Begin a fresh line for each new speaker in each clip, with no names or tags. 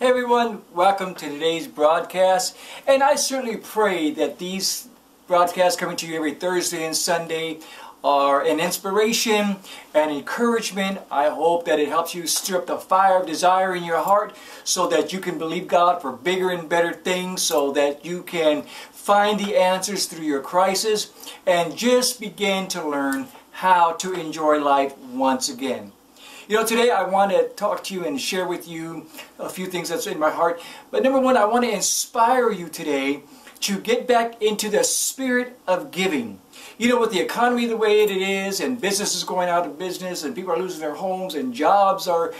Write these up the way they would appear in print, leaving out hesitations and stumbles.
Hey everyone, welcome to today's broadcast, and I certainly pray that these broadcasts coming to you every Thursday and Sunday are an inspiration and encouragement. I hope that it helps you stir up the fire of desire in your heart so that you can believe God for bigger and better things, so that you can find the answers through your crisis and just begin to learn how to enjoy life once again. You know, today I want to talk to you and share with you a few things that's in my heart. But number one, I want to inspire you today to get back into the spirit of giving. You know, with the economy the way it is, and businesses going out of business, and people are losing their homes, and jobs are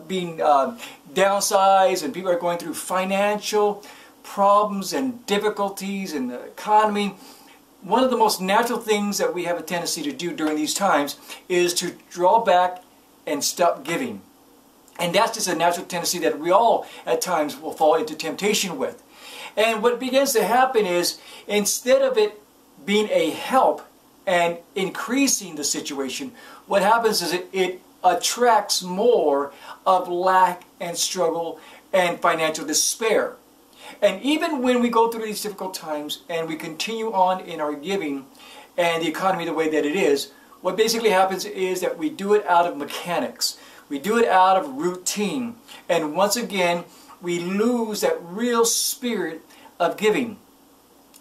being downsized, and people are going through financial problems and difficulties in the economy. One of the most natural things that we have a tendency to do during these times is to draw back and stop giving. And that's just a natural tendency that we all at times will fall into temptation with. And what begins to happen is, instead of it being a help and increasing the situation, what happens is it attracts more of lack and struggle and financial despair. And even when we go through these difficult times and we continue on in our giving and the economy the way that it is, what basically happens is that we do it out of mechanics. We do it out of routine. And once again, we lose that real spirit of giving.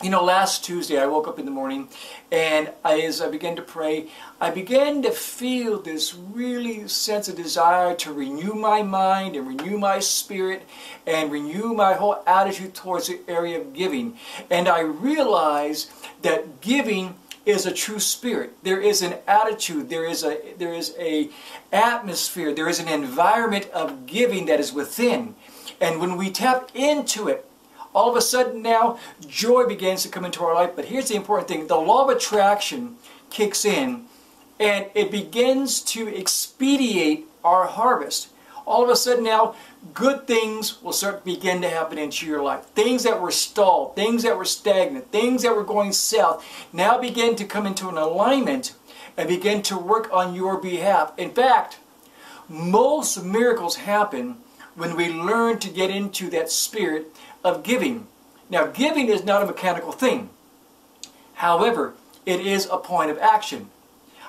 You know, last Tuesday I woke up in the morning, and as I began to pray, I began to feel this really sense of desire to renew my mind and renew my spirit and renew my whole attitude towards the area of giving. And I realized that giving is a true spirit. There is an attitude, there is a atmosphere, there is an environment of giving that is within. And when we tap into it, all of a sudden now joy begins to come into our life. But here's the important thing: the law of attraction kicks in, and it begins to expedite our harvest. All of a sudden now, good things will start to begin to happen into your life. Things that were stalled, things that were stagnant, things that were going south, now begin to come into an alignment and begin to work on your behalf. In fact, most miracles happen when we learn to get into that spirit of giving. Now, giving is not a mechanical thing. However, it is a point of action.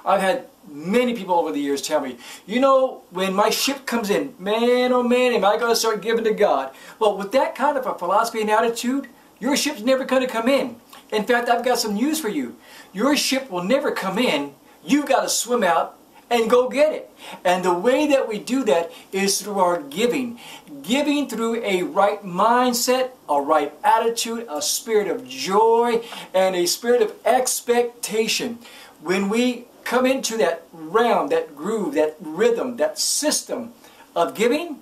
I've had many people over the years tell me, you know, when my ship comes in, man, oh man, am I going to start giving to God? Well, with that kind of a philosophy and attitude, your ship's never going to come in. In fact, I've got some news for you. Your ship will never come in. You've got to swim out and go get it. And the way that we do that is through our giving. Giving through a right mindset, a right attitude, a spirit of joy, and a spirit of expectation. When we come into that realm, that groove, that rhythm, that system of giving,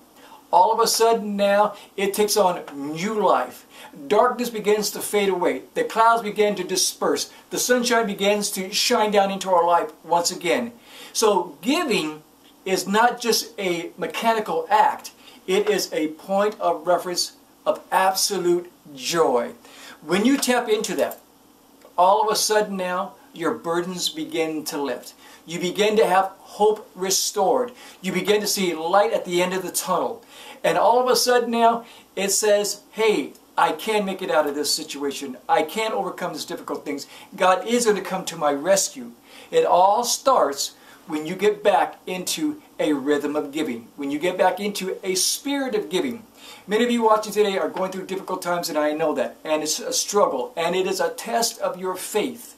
all of a sudden now it takes on new life. Darkness begins to fade away. The clouds begin to disperse. The sunshine begins to shine down into our life once again. So giving is not just a mechanical act. It is a point of reference of absolute joy. When you tap into that, all of a sudden now, your burdens begin to lift. You begin to have hope restored. You begin to see light at the end of the tunnel. And all of a sudden now, it says, hey, I can make it out of this situation. I can overcome these difficult things. God is going to come to my rescue. It all starts when you get back into a rhythm of giving. When you get back into a spirit of giving. Many of you watching today are going through difficult times, and I know that. And it's a struggle. And it is a test of your faith.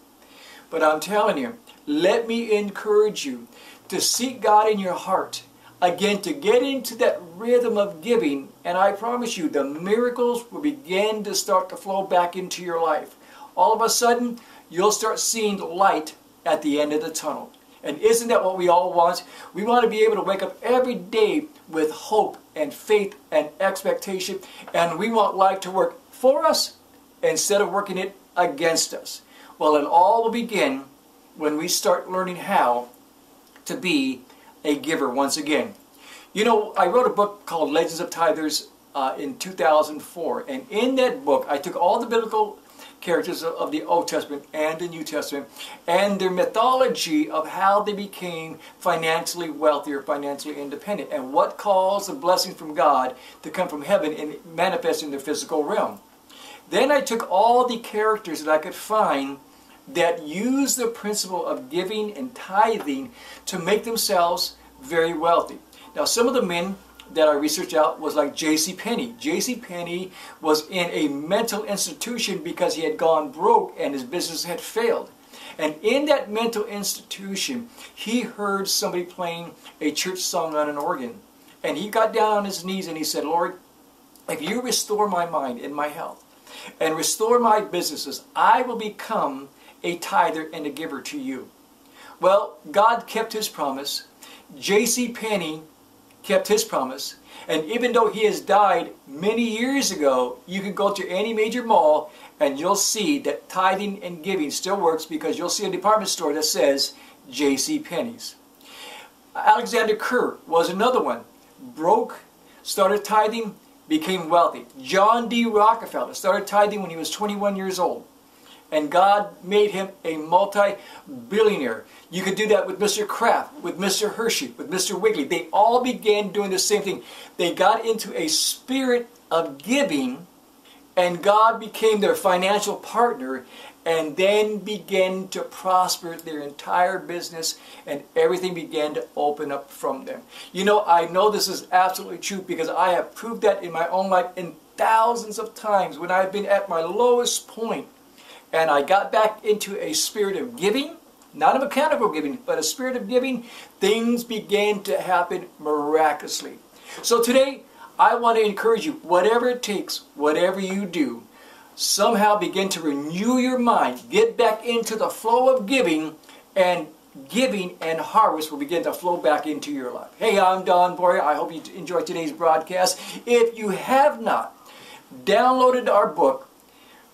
But I'm telling you, let me encourage you to seek God in your heart. Again, to get into that rhythm of giving, and I promise you, the miracles will begin to start to flow back into your life. All of a sudden, you'll start seeing light at the end of the tunnel. And isn't that what we all want? We want to be able to wake up every day with hope and faith and expectation, and we want life to work for us instead of working it against us. Well, it all will begin when we start learning how to be a giver once again. You know, I wrote a book called Legends of Tithers in 2004, and in that book I took all the biblical characters of the Old Testament and the New Testament, and their mythology of how they became financially wealthy or financially independent, and what caused the blessing from God to come from heaven and manifest in the physical realm. Then I took all the characters that I could find that use the principle of giving and tithing to make themselves very wealthy. Now, some of the men that I researched out was like J.C. Penney. J.C. Penney was in a mental institution because he had gone broke and his business had failed. And in that mental institution, he heard somebody playing a church song on an organ. And he got down on his knees and he said, Lord, if you restore my mind and my health and restore my businesses, I will become a tither and a giver to you. Well, God kept his promise. J.C. Penney kept his promise, and even though he has died many years ago, you can go to any major mall and you'll see that tithing and giving still works, because you'll see a department store that says J.C. Penney's. Alexander Kerr was another one. Broke, started tithing, became wealthy. John D. Rockefeller started tithing when he was 21 years old, and God made him a multi-billionaire. You could do that with Mr. Kraft, with Mr. Hershey, with Mr. Wiggly. They all began doing the same thing. They got into a spirit of giving, and God became their financial partner, and then began to prosper their entire business, and everything began to open up from them. You know, I know this is absolutely true because I have proved that in my own life in thousands of times when I've been at my lowest point. And I got back into a spirit of giving, not a mechanical giving, but a spirit of giving. Things began to happen miraculously. So today, I want to encourage you, whatever it takes, whatever you do, somehow begin to renew your mind. Get back into the flow of giving and harvest will begin to flow back into your life. Hey, I'm Don Boyer. I hope you enjoyed today's broadcast. If you have not downloaded our book,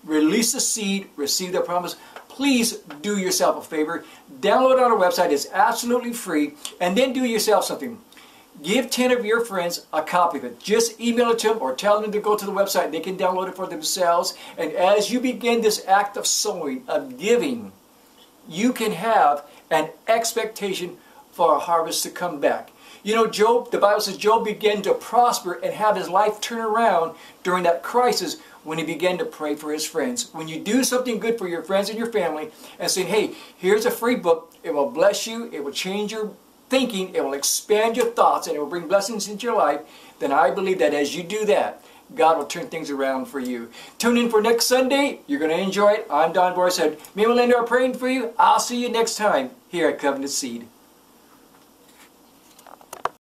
Release the Seed, Receive the Promise, please do yourself a favor. Download it on our website. It's absolutely free. And then do yourself something. Give 10 of your friends a copy of it. Just email it to them or tell them to go to the website. They can download it for themselves. And as you begin this act of sowing, of giving, you can have an expectation for a harvest to come back. You know, Job, the Bible says Job began to prosper and have his life turn around during that crisis when he began to pray for his friends. When you do something good for your friends and your family and say, hey, here's a free book, it will bless you, it will change your thinking, it will expand your thoughts, and it will bring blessings into your life, then I believe that as you do that, God will turn things around for you. Tune in for next Sunday. You're going to enjoy it. I'm Don Boyer. Me and Melinda are praying for you. I'll see you next time here at Covenant Seed.